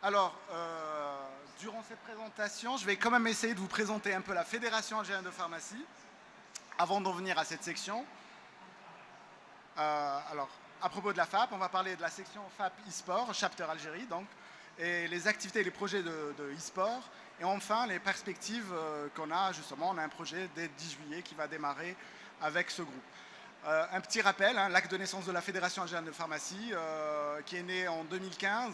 Alors, durant cette présentation, je vais quand même essayer de vous présenter un peu la Fédération algérienne de pharmacie, avant d'en venir à cette section. Alors, à propos de la FAP, on va parler de la section FAP e-sport, Chapter Algérie, donc, et les activités et les projets de e-sport. Et enfin, les perspectives qu'on a, justement, on a un projet dès 10 juillet qui va démarrer avec ce groupe. Un petit rappel, hein, l'acte de naissance de la Fédération algérienne de pharmacie, qui est né en 2015,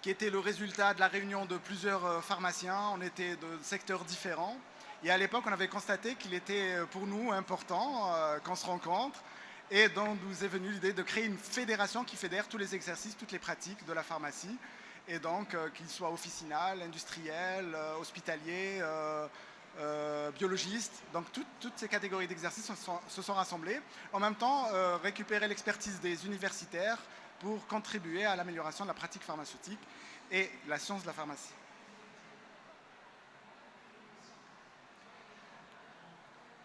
qui était le résultat de la réunion de plusieurs pharmaciens. On était de secteurs différents. Et à l'époque, on avait constaté qu'il était pour nous important qu'on se rencontre. Et donc, nous est venue l'idée de créer une fédération qui fédère tous les exercices, toutes les pratiques de la pharmacie. Et donc, qu'ils soient officinales, industriels, hospitaliers, biologistes. Donc, toutes ces catégories d'exercices se sont rassemblées. En même temps, récupérer l'expertise des universitaires pour contribuer à l'amélioration de la pratique pharmaceutique et la science de la pharmacie.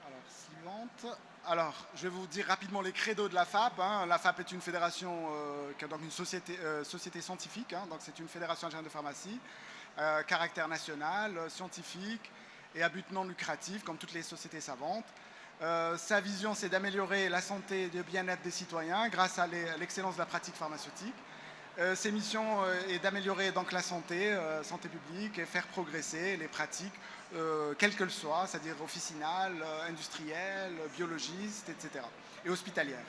Alors, suivante. Alors, je vais vous dire rapidement les credos de la FAP. Hein. La FAP est une fédération, donc une société scientifique, hein. Donc c'est une fédération algérienne de pharmacie, caractère national, scientifique et à but non lucratif, comme toutes les sociétés savantes. Sa vision, c'est d'améliorer la santé et le bien-être des citoyens grâce à l'excellence de la pratique pharmaceutique. Ses missions est d'améliorer donc la santé, santé publique, et faire progresser les pratiques, quelles qu'elles soient, c'est-à-dire officinales, industrielles, biologistes, etc. et hospitalières.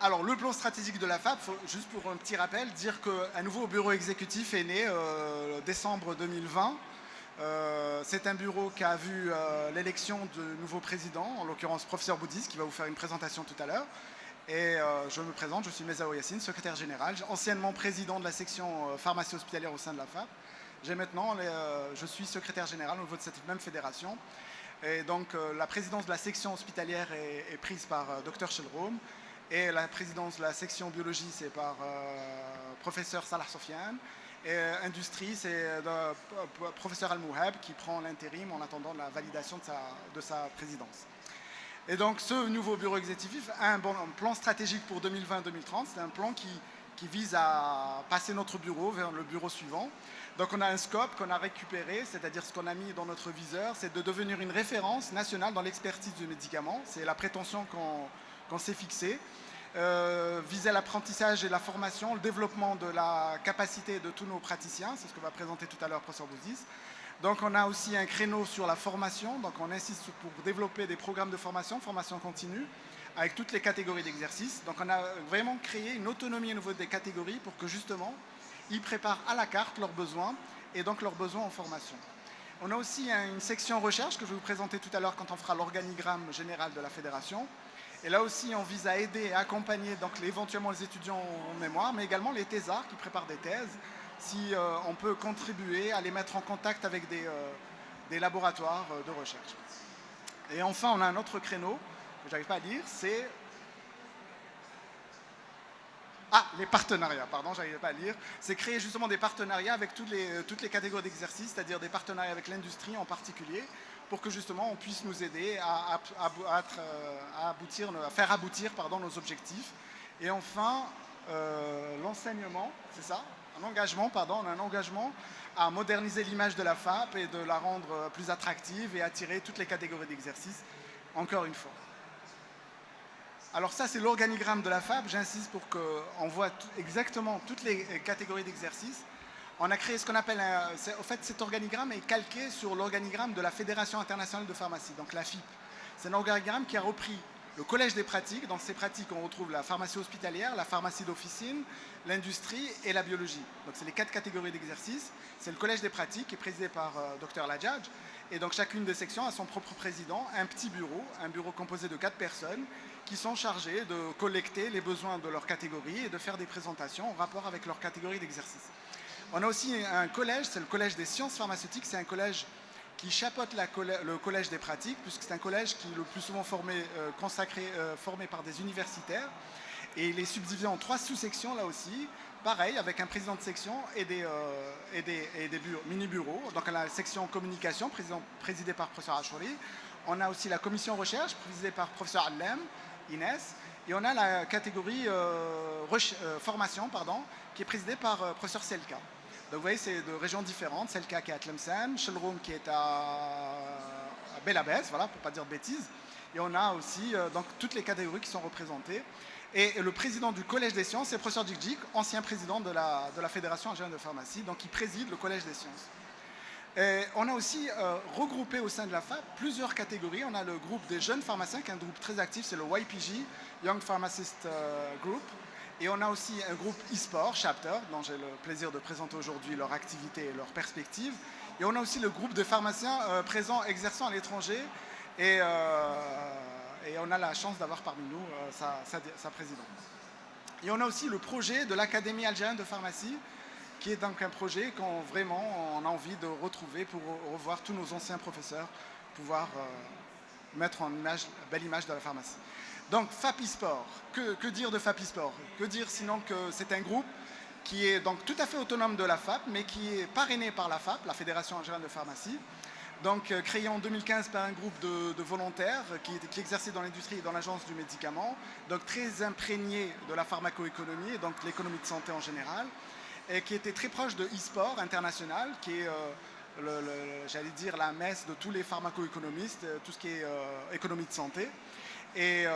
Alors, le plan stratégique de la FAP, juste pour un petit rappel, dire qu'un nouveau bureau exécutif est né en décembre 2020. C'est un bureau qui a vu l'élection de nouveau président, en l'occurrence professeur Boudis, qui va vous faire une présentation tout à l'heure. Et je me présente, je suis Mezao Yassine, secrétaire général, anciennement président de la section pharmacie hospitalière au sein de la FAP. Je suis secrétaire général au niveau de cette même fédération. Et donc la présidence de la section hospitalière est prise par Dr Chelroum. Et la présidence de la section biologie, c'est par professeur Salah Sofiane. Et industrie, c'est le professeur Al-Mouhab qui prend l'intérim en attendant la validation de sa présidence. Et donc ce nouveau bureau exécutif a un plan stratégique pour 2020-2030. C'est un plan qui vise à passer notre bureau vers le bureau suivant. Donc on a un scope qu'on a récupéré, c'est-à-dire ce qu'on a mis dans notre viseur, c'est de devenir une référence nationale dans l'expertise du médicament. C'est la prétention qu'on s'est fixée. Viser l'apprentissage et la formation, le développement de la capacité de tous nos praticiens, c'est ce que va présenter tout à l'heure le professeur Bouzis. Donc on a aussi un créneau sur la formation, donc on insiste pour développer des programmes de formation continue, avec toutes les catégories d'exercices. Donc on a vraiment créé une autonomie au niveau des catégories pour que justement, ils préparent à la carte leurs besoins et donc leurs besoins en formation. On a aussi une section recherche que je vais vous présenter tout à l'heure quand on fera l'organigramme général de la fédération. Et là aussi, on vise à aider et accompagner donc, éventuellement les étudiants en mémoire, mais également les thésards qui préparent des thèses, si on peut contribuer à les mettre en contact avec des laboratoires de recherche. Et enfin, on a un autre créneau que je n'arrive pas à lire, c'est... Ah, les partenariats, pardon, je n'arrivais pas à lire. C'est créer justement des partenariats avec toutes les catégories d'exercices, c'est-à-dire des partenariats avec l'industrie en particulier, pour que justement on puisse nous aider à faire aboutir nos objectifs. Et enfin, l'enseignement, c'est ça, on a un engagement à moderniser l'image de la FAP et de la rendre plus attractive et attirer toutes les catégories d'exercices, encore une fois. Alors ça, c'est l'organigramme de la FAP, j'insiste pour qu'on voit exactement toutes les catégories d'exercices. On a créé ce qu'on appelle, en fait cet organigramme est calqué sur l'organigramme de la Fédération internationale de pharmacie, donc la FIP. C'est un organigramme qui a repris le collège des pratiques. Dans ces pratiques, on retrouve la pharmacie hospitalière, la pharmacie d'officine, l'industrie et la biologie. Donc c'est les 4 catégories d'exercice. C'est le collège des pratiques qui est présidé par Dr Lajadj. Et donc chacune des sections a son propre président, un petit bureau, un bureau composé de 4 personnes qui sont chargées de collecter les besoins de leur catégorie et de faire des présentations en rapport avec leur catégorie d'exercice. On a aussi un collège, c'est le collège des sciences pharmaceutiques. C'est un collège qui chapeaute le collège des pratiques, puisque c'est un collège qui est le plus souvent formé par des universitaires. Et il est subdivisé en 3 sous-sections là aussi, pareil, avec un président de section et des mini-bureaux. Donc on a la section communication, présidée par le professeur Achouri. On a aussi la commission recherche, présidée par le professeur Allem, Inès. Et on a la catégorie formation, qui est présidée par professeur Selka. Donc vous voyez, c'est de régions différentes. Selka qui est à Tlemcen, Shelroum qui est à Belabès, voilà, pour ne pas dire de bêtises. Et on a aussi donc, toutes les catégories qui sont représentées. Et le président du Collège des sciences, c'est le professeur Djikdjik, ancien président de la Fédération algérienne de pharmacie, donc il préside le Collège des sciences. Et on a aussi regroupé au sein de la FAP plusieurs catégories. On a le groupe des jeunes pharmaciens, qui est un groupe très actif, c'est le YPG, Young Pharmacist Group. Et on a aussi un groupe e-sport, Chapter, dont j'ai le plaisir de présenter aujourd'hui leur activité et leurs perspectives. Et on a aussi le groupe de pharmaciens présents, exerçant à l'étranger. Et on a la chance d'avoir parmi nous sa présidente. Et on a aussi le projet de l'Académie algérienne de pharmacie, qui est donc un projet qu'on vraiment on a envie de retrouver pour revoir tous nos anciens professeurs, pouvoir mettre en belle image de la pharmacie. Donc FAP e-sport, que dire de FAP e-sport? Que dire sinon que c'est un groupe qui est donc tout à fait autonome de la FAP, mais qui est parrainé par la FAP, la Fédération algérienne de pharmacie, donc créé en 2015 par un groupe de volontaires qui exerçaient dans l'industrie et dans l'agence du médicament, donc très imprégné de la pharmacoéconomie et donc l'économie de santé en général, et qui était très proche de e-sport international, qui est, j'allais dire, la messe de tous les pharmacoéconomistes, tout ce qui est économie de santé, et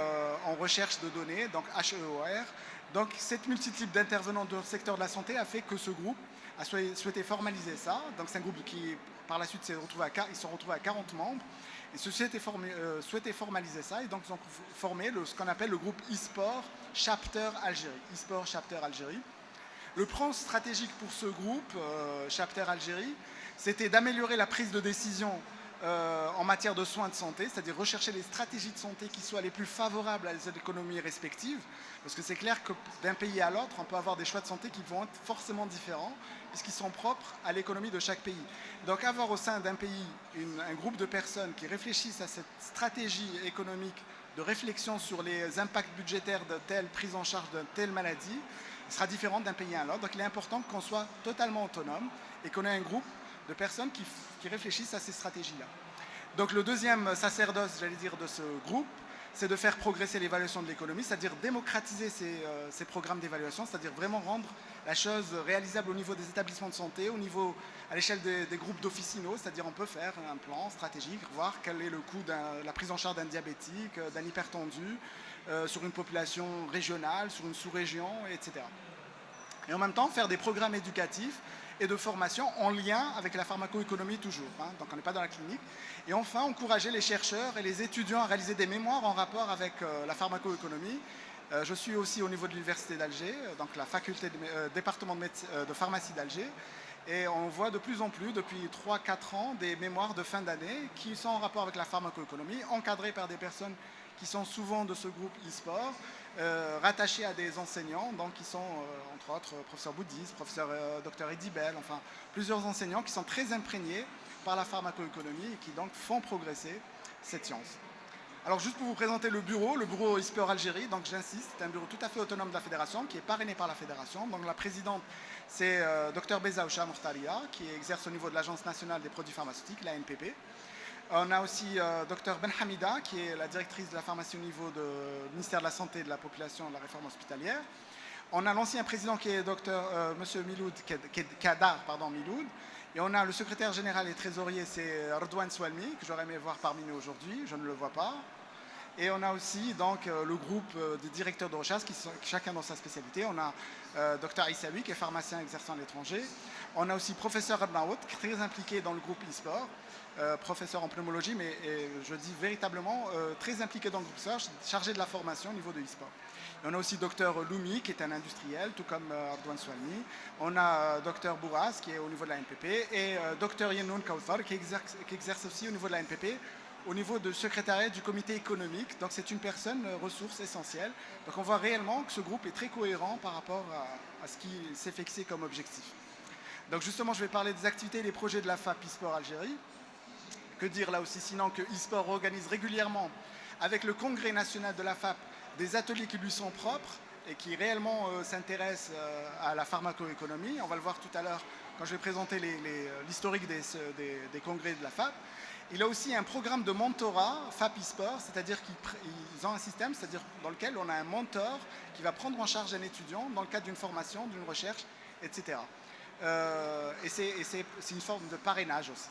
en recherche de données, donc HEOR. Donc cette multitude d'intervenants dans le secteur de la santé a fait que ce groupe a souhaité formaliser ça. Donc c'est un groupe qui, par la suite, ils sont retrouvés à 40 membres. Et ceux-ci souhaitaient formaliser ça, et donc ils ont formé ce qu'on appelle le groupe e-sport Chapter Algérie. E-sport Chapter Algérie. Le plan stratégique pour ce groupe, Chapter Algérie, c'était d'améliorer la prise de décision en matière de soins de santé, c'est-à-dire rechercher les stratégies de santé qui soient les plus favorables à les économies respectives, parce que c'est clair que d'un pays à l'autre, on peut avoir des choix de santé qui vont être forcément différents, puisqu'ils sont propres à l'économie de chaque pays. Donc avoir au sein d'un pays un groupe de personnes qui réfléchissent à cette stratégie économique de réflexion sur les impacts budgétaires de telle prise en charge de telle maladie, sera différente d'un pays à l'autre. Donc il est important qu'on soit totalement autonome et qu'on ait un groupe de personnes qui réfléchissent à ces stratégies-là. Donc le deuxième sacerdoce, j'allais dire, de ce groupe, c'est de faire progresser l'évaluation de l'économie, c'est-à-dire démocratiser ces programmes d'évaluation, c'est-à-dire vraiment rendre la chose réalisable au niveau des établissements de santé, à l'échelle des groupes d'officinaux, c'est-à-dire on peut faire un plan stratégique, voir quel est le coût de la prise en charge d'un diabétique, d'un hypertendu, sur une population régionale, sur une sous-région, etc. Et en même temps, faire des programmes éducatifs et de formation en lien avec la pharmacoéconomie toujours. Donc on n'est pas dans la clinique. Et enfin, encourager les chercheurs et les étudiants à réaliser des mémoires en rapport avec la pharmacoéconomie. Je suis aussi au niveau de l'Université d'Alger, donc la faculté département de pharmacie d'Alger. Et on voit de plus en plus, depuis 3-4 ans, des mémoires de fin d'année qui sont en rapport avec la pharmacoéconomie, encadrées par des personnes qui sont souvent de ce groupe e-sport, rattachés à des enseignants, donc qui sont entre autres professeur Boudis, professeur Dr Eddy Bell, enfin plusieurs enseignants qui sont très imprégnés par la pharmacoéconomie et qui donc font progresser cette science. Alors juste pour vous présenter le bureau e-sport Algérie, donc j'insiste, c'est un bureau tout à fait autonome de la fédération, qui est parrainé par la fédération. Donc la présidente, c'est Dr Bezaoucha Mourtaria, qui exerce au niveau de l'Agence nationale des produits pharmaceutiques, la NPP. On a aussi Dr Ben Hamida, qui est la directrice de la pharmacie au niveau du ministère de la Santé et de la Population et de la réforme hospitalière. On a l'ancien président qui est Monsieur Miloud, Kadar Miloud. Et on a le secrétaire général et trésorier, c'est Redouane Soualmi, que j'aurais aimé voir parmi nous aujourd'hui, je ne le vois pas. Et on a aussi donc le groupe des directeurs de recherche, qui sont chacun dans sa spécialité. On a Dr Issaoui, qui est pharmacien exerçant à l'étranger. On a aussi professeur Abnaout, qui est très impliqué dans le groupe e-sport, professeur en pneumologie, mais je dis véritablement très impliqué dans le groupe e-sport, chargé de la formation au niveau de e-sport. Et on a aussi Dr Loumi, qui est un industriel, tout comme Ardouane Soualmi. On a Dr Bourras, qui est au niveau de la NPP, et Dr Yenoun Kauthar, qui exerce aussi au niveau de la NPP, au niveau du secrétariat du comité économique. Donc c'est une personne ressource essentielle. Donc on voit réellement que ce groupe est très cohérent par rapport à ce qui s'est fixé comme objectif. Donc justement, je vais parler des activités et des projets de la FAP e-sport Algérie. Que dire là aussi sinon que e-sport organise régulièrement avec le congrès national de la FAP des ateliers qui lui sont propres et qui réellement s'intéressent à la pharmacoéconomie. On va le voir tout à l'heure quand je vais présenter l'historique des congrès de la FAP. Il a aussi un programme de mentorat FAP eSport, c'est-à-dire qu'ils ont un système, c'est-à-dire dans lequel on a un mentor qui va prendre en charge un étudiant dans le cadre d'une formation, d'une recherche, etc. Et c'est une forme de parrainage aussi.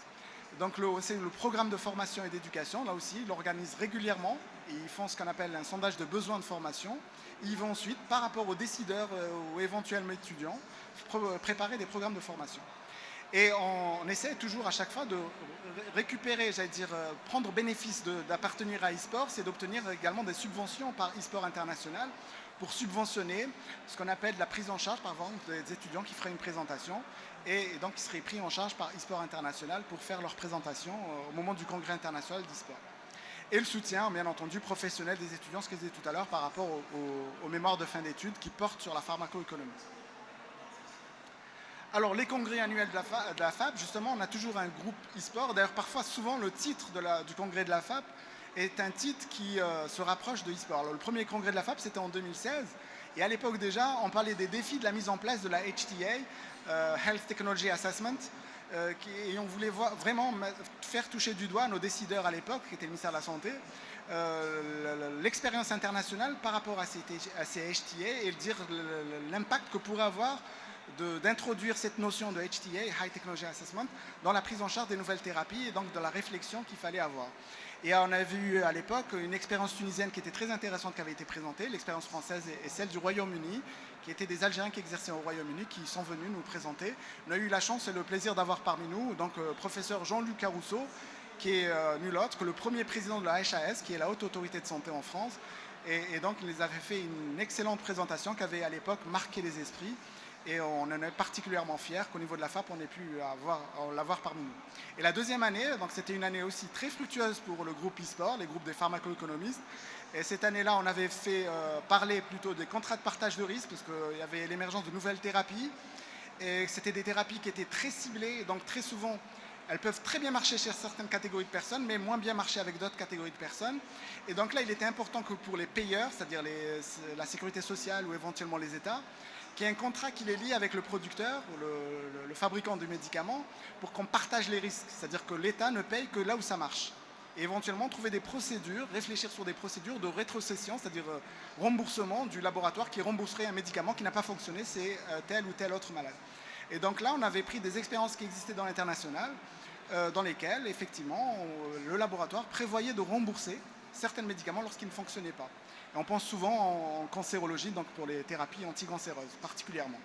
Donc c'est le programme de formation et d'éducation, là aussi, ils l'organisent régulièrement et ils font ce qu'on appelle un sondage de besoins de formation. Ils vont ensuite, par rapport aux décideurs ou éventuellement étudiants, préparer des programmes de formation. Et on essaie toujours à chaque fois de récupérer, j'allais dire, prendre bénéfice d'appartenir à eSport, c'est d'obtenir également des subventions par eSport International pour subventionner ce qu'on appelle la prise en charge, par exemple, des étudiants qui feraient une présentation et donc qui seraient pris en charge par eSport International pour faire leur présentation au moment du congrès international d'eSport. Et le soutien, bien entendu, professionnel des étudiants, ce que je disais tout à l'heure, par rapport aux mémoires de fin d'études qui portent sur la pharmacoéconomie. Alors, les congrès annuels de la FAP, justement, on a toujours un groupe e-sport. D'ailleurs, parfois, souvent, le titre du congrès de la FAP est un titre qui se rapproche de e-sport. Alors, le premier congrès de la FAP, c'était en 2016. Et à l'époque, déjà, on parlait des défis de la mise en place de la HTA, Health Technology Assessment, et on voulait vraiment faire toucher du doigt nos décideurs à l'époque, qui était le ministère de la Santé, l'expérience internationale par rapport à ces HTA et dire l'impact que pourrait avoir d'introduire cette notion de HTA, High Technology Assessment, dans la prise en charge des nouvelles thérapies et donc dans la réflexion qu'il fallait avoir. Et on a vu à l'époque une expérience tunisienne qui était très intéressante qui avait été présentée, l'expérience française et celle du Royaume-Uni, qui étaient des Algériens qui exerçaient au Royaume-Uni, qui sont venus nous présenter. On a eu la chance et le plaisir d'avoir parmi nous donc professeur Jean-Luc Carousseau, qui est nul autre que le premier président de la HAS, qui est la Haute Autorité de Santé en France. Et donc, il les avait fait une excellente présentation qui avait à l'époque marqué les esprits. Et on en est particulièrement fiers qu'au niveau de la FAP, on ait pu l'avoir parmi nous. Et la deuxième année, donc c'était une année aussi très fructueuse pour le groupe e-sport, les groupes des pharmaco-économistes. Et cette année-là, on avait fait parler plutôt des contrats de partage de risque, parce qu'il y avait l'émergence de nouvelles thérapies. Et c'était des thérapies qui étaient très ciblées, donc très souvent, elles peuvent très bien marcher chez certaines catégories de personnes, mais moins bien marcher avec d'autres catégories de personnes. Et donc là, il était important que pour les payeurs, c'est-à-dire la sécurité sociale ou éventuellement les États, qu'il y ait un contrat qui les lie avec le producteur ou le fabricant du médicament pour qu'on partage les risques. C'est-à-dire que l'État ne paye que là où ça marche. Et éventuellement trouver des procédures, réfléchir sur des procédures de rétrocession, c'est-à-dire remboursement du laboratoire qui rembourserait un médicament qui n'a pas fonctionné, c'est tel ou tel autre malade. Et donc là, on avait pris des expériences qui existaient dans l'international, dans lesquelles, effectivement, le laboratoire prévoyait de rembourser certains médicaments lorsqu'ils ne fonctionnaient pas. Et on pense souvent en cancérologie, donc pour les thérapies anticancéreuses particulièrement.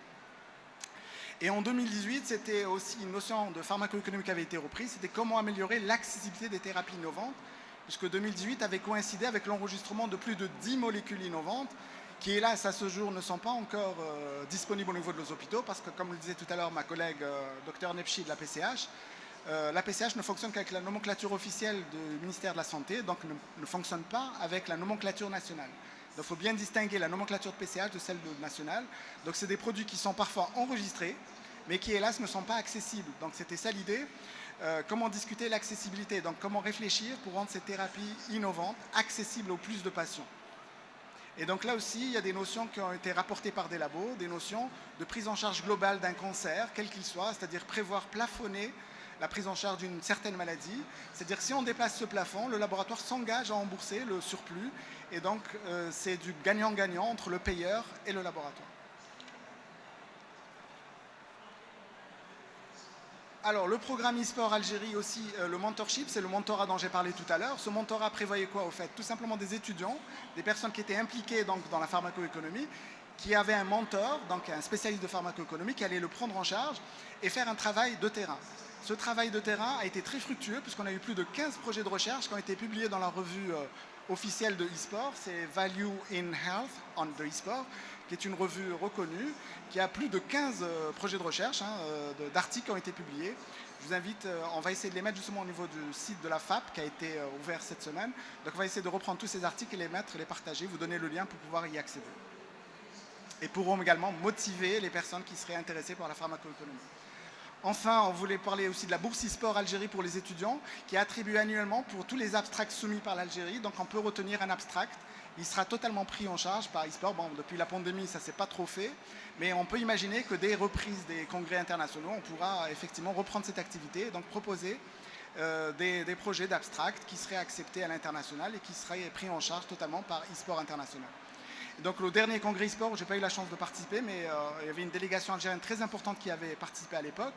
Et en 2018, c'était aussi une notion de pharmacoéconomie qui avait été reprise, c'était comment améliorer l'accessibilité des thérapies innovantes, puisque 2018 avait coïncidé avec l'enregistrement de plus de 10 molécules innovantes, qui, hélas, à ce jour, ne sont pas encore disponibles au niveau de nos hôpitaux, parce que, comme le disait tout à l'heure ma collègue Dr Nepchi de la PCH, la PCH ne fonctionne qu'avec la nomenclature officielle du ministère de la Santé, donc ne fonctionne pas avec la nomenclature nationale. Donc il faut bien distinguer la nomenclature de PCH de celle de nationale. Donc c'est des produits qui sont parfois enregistrés, mais qui hélas ne sont pas accessibles. Donc c'était ça l'idée. Comment discuter l'accessibilité, donc comment réfléchir pour rendre ces thérapies innovantes accessibles au plus de patients. Et donc là aussi, il y a des notions qui ont été rapportées par des labos, des notions de prise en charge globale d'un cancer, quel qu'il soit, c'est-à-dire prévoir plafonner la prise en charge d'une certaine maladie. C'est-à-dire si on déplace ce plafond, le laboratoire s'engage à rembourser le surplus. Et donc, c'est du gagnant-gagnant entre le payeur et le laboratoire. Alors, le programme e-sport Algérie aussi, le mentorship, c'est le mentorat dont j'ai parlé tout à l'heure. Ce mentorat prévoyait quoi au fait? Tout simplement des étudiants, des personnes qui étaient impliquées donc, dans la pharmacoéconomie, qui avaient un mentor, donc un spécialiste de pharmacoéconomie, qui allait le prendre en charge et faire un travail de terrain. Ce travail de terrain a été très fructueux puisqu'on a eu plus de 15 projets de recherche qui ont été publiés dans la revue officielle de e-sport, c'est Value in Health on the e-sport, qui est une revue reconnue, qui a plus de 15 projets de recherche, d'articles qui ont été publiés. Je vous invite, on va essayer de les mettre justement au niveau du site de la FAP qui a été ouvert cette semaine. Donc on va essayer de reprendre tous ces articles et les mettre, les partager, vous donner le lien pour pouvoir y accéder. Et pourront également motiver les personnes qui seraient intéressées par la pharmacoéconomie. Enfin, on voulait parler aussi de la bourse e-sport Algérie pour les étudiants, qui est attribuée annuellement pour tous les abstracts soumis par l'Algérie. Donc on peut retenir un abstract. Il sera totalement pris en charge par e-sport. Bon, depuis la pandémie, ça ne s'est pas trop fait. Mais on peut imaginer que dès reprises des congrès internationaux, on pourra effectivement reprendre cette activité et donc proposer des projets d'abstract qui seraient acceptés à l'international et qui seraient pris en charge totalement par eSport International. Et donc le dernier congrès eSport, je n'ai pas eu la chance de participer, mais il y avait une délégation algérienne très importante qui avait participé à l'époque.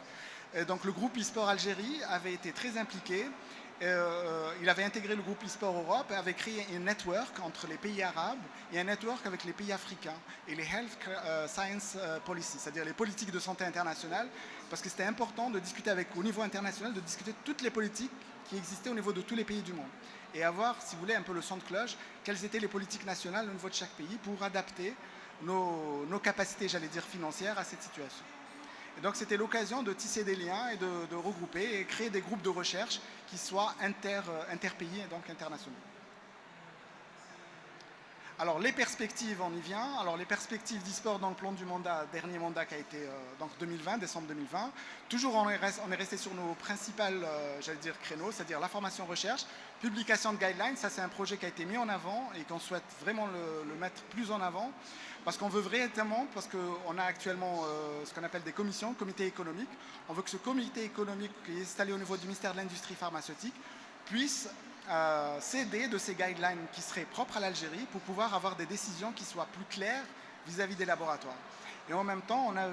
Et donc le groupe eSport Algérie avait été très impliqué. Il avait intégré le groupe eSport Europe et avait créé un network entre les pays arabes et un network avec les pays africains et les Health Science Policy, c'est-à-dire les politiques de santé internationales, parce que c'était important de discuter au niveau international, de discuter de toutes les politiques qui existaient au niveau de tous les pays du monde et avoir, si vous voulez, un peu le son de cloche, quelles étaient les politiques nationales au niveau de chaque pays pour adapter nos capacités, j'allais dire, financières à cette situation. Et donc c'était l'occasion de tisser des liens et de regrouper et créer des groupes de recherche qui soient interpays et donc internationaux. Alors les perspectives, on y vient. Alors les perspectives d'e-sport dans le plan du dernier mandat qui a été donc 2020, décembre 2020. Toujours on est resté sur nos principales, j'allais dire, créneaux, c'est-à-dire la formation recherche, publication de guidelines. Ça c'est un projet qui a été mis en avant et qu'on souhaite vraiment le mettre plus en avant. Parce qu'on veut véritablement, parce qu'on a actuellement ce qu'on appelle des commissions, comités économiques, on veut que ce comité économique qui est installé au niveau du ministère de l'Industrie pharmaceutique puisse s'aider de ces guidelines qui seraient propres à l'Algérie pour pouvoir avoir des décisions qui soient plus claires vis-à-vis des laboratoires. Et en même temps, on a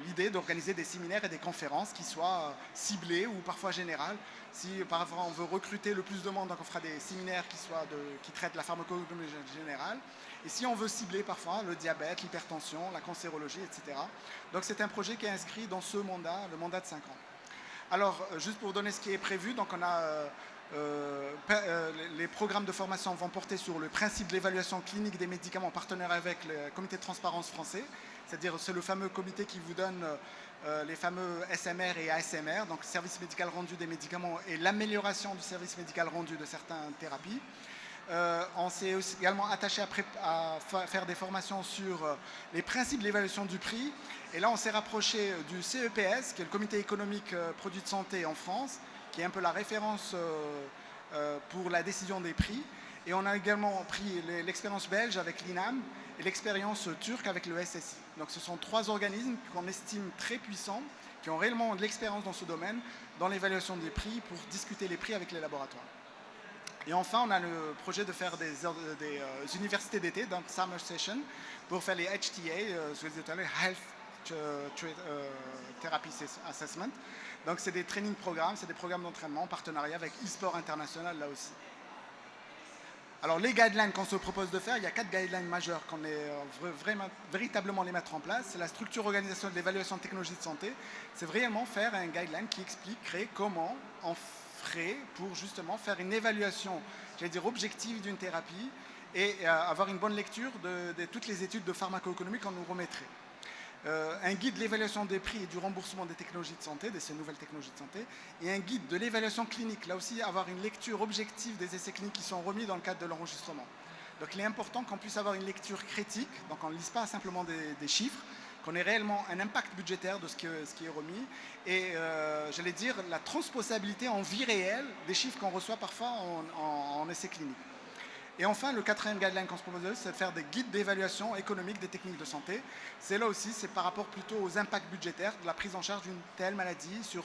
l'idée d'organiser des séminaires et des conférences qui soient ciblées ou parfois générales. Si parfois on veut recruter le plus de monde, donc on fera des séminaires qui traitent la pharmacologie générale. Et si on veut cibler parfois le diabète, l'hypertension, la cancérologie, etc. Donc c'est un projet qui est inscrit dans ce mandat, le mandat de 5 ans. Alors, juste pour vous donner ce qui est prévu, donc on a les programmes de formation vont porter sur le principe de l'évaluation clinique des médicaments en partenaire avec le comité de transparence français, c'est-à-dire c'est le fameux comité qui vous donne les fameux SMR et ASMR, donc service médical rendu des médicaments et l'amélioration du service médical rendu de certaines thérapies. On s'est également attaché à faire des formations sur les principes de l'évaluation du prix. Et là, on s'est rapproché du CEPS, qui est le Comité économique produits de santé en France, qui est un peu la référence pour la décision des prix. Et on a également pris l'expérience belge avec l'INAM et l'expérience turque avec le SSI. Donc ce sont 3 organismes qu'on estime très puissants, qui ont réellement de l'expérience dans ce domaine, dans l'évaluation des prix, pour discuter les prix avec les laboratoires. Et enfin, on a le projet de faire des universités d'été, donc Summer Session, pour faire les HTA, je vous ai dit, Health Therapy Assessment. Donc c'est des training programmes, c'est des programmes d'entraînement en partenariat avec eSport International là aussi. Alors les guidelines qu'on se propose de faire, il y a 4 guidelines majeures qu'on est véritablement les mettre en place. C'est la structure organisation de l'évaluation de technologie de santé. C'est vraiment faire un guideline qui expliquerait comment on ferait pour justement faire une évaluation, j'allais dire objective d'une thérapie et avoir une bonne lecture de toutes les études de pharmacoéconomie qu'on nous remettrait. Un guide de l'évaluation des prix et du remboursement des technologies de santé, de ces nouvelles technologies de santé, et un guide de l'évaluation clinique. Là aussi, avoir une lecture objective des essais cliniques qui sont remis dans le cadre de l'enregistrement. Donc il est important qu'on puisse avoir une lecture critique, donc on ne lise pas simplement des chiffres, qu'on ait réellement un impact budgétaire de ce qui est remis, et j'allais dire la transposabilité en vie réelle des chiffres qu'on reçoit parfois en essais cliniques. Et enfin, le 4e guideline qu'on se propose, c'est de faire des guides d'évaluation économique des techniques de santé. C'est là aussi, c'est par rapport plutôt aux impacts budgétaires de la prise en charge d'une telle maladie sur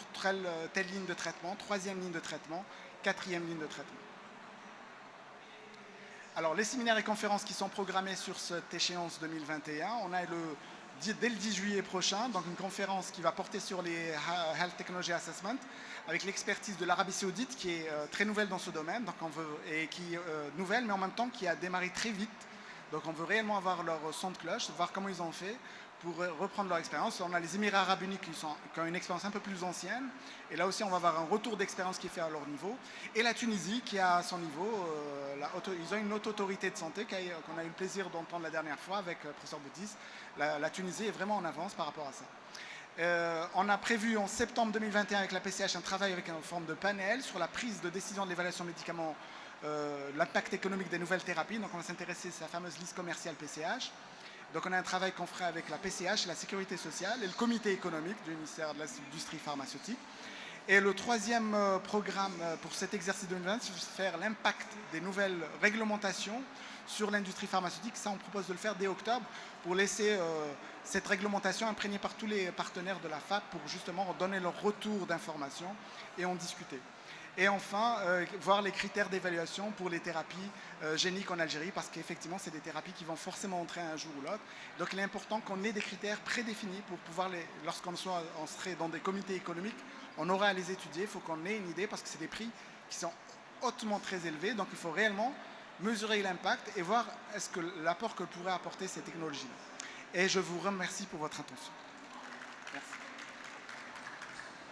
telle ligne de traitement, 3e ligne de traitement, 4e ligne de traitement. Alors, les séminaires et conférences qui sont programmés sur cette échéance 2021, on a dès le 10 juillet prochain, donc une conférence qui va porter sur les Health Technology Assessment, avec l'expertise de l'Arabie Saoudite qui est très nouvelle dans ce domaine, donc et qui est nouvelle mais en même temps qui a démarré très vite. Donc on veut réellement avoir leur son de cloche, voir comment ils ont fait pour reprendre leur expérience. On a les Émirats Arabes Unis qui ont une expérience un peu plus ancienne, et là aussi on va avoir un retour d'expérience qui est fait à leur niveau. Et la Tunisie qui a à son niveau, ils ont une haute autorité de santé qu'on a eu le plaisir d'entendre la dernière fois avec le professeur Boutis. La Tunisie est vraiment en avance par rapport à ça. On a prévu en septembre 2021 avec la PCH un travail avec une forme de panel sur la prise de décision de l'évaluation de médicaments, l'impact économique des nouvelles thérapies. Donc on va s'intéresser à la fameuse liste commerciale PCH. Donc on a un travail qu'on ferait avec la PCH, la Sécurité sociale et le comité économique du ministère de l'Industrie pharmaceutique. Et le 3e programme pour cet exercice 2020, c'est de faire l'impact des nouvelles réglementations sur l'industrie pharmaceutique. Ça, on propose de le faire dès octobre pour laisser cette réglementation imprégnée par tous les partenaires de la FAP pour justement donner leur retour d'information et en discuter. Et enfin, voir les critères d'évaluation pour les thérapies géniques en Algérie, parce qu'effectivement, c'est des thérapies qui vont forcément entrer un jour ou l'autre. Donc il est important qu'on ait des critères prédéfinis pour pouvoir, lorsqu'on on serait dans des comités économiques, on aura à les étudier, il faut qu'on ait une idée, parce que c'est des prix qui sont hautement très élevés, donc il faut réellement mesurer l'impact et voir est-ce que l'apport que pourraient apporter ces technologies. Et je vous remercie pour votre attention.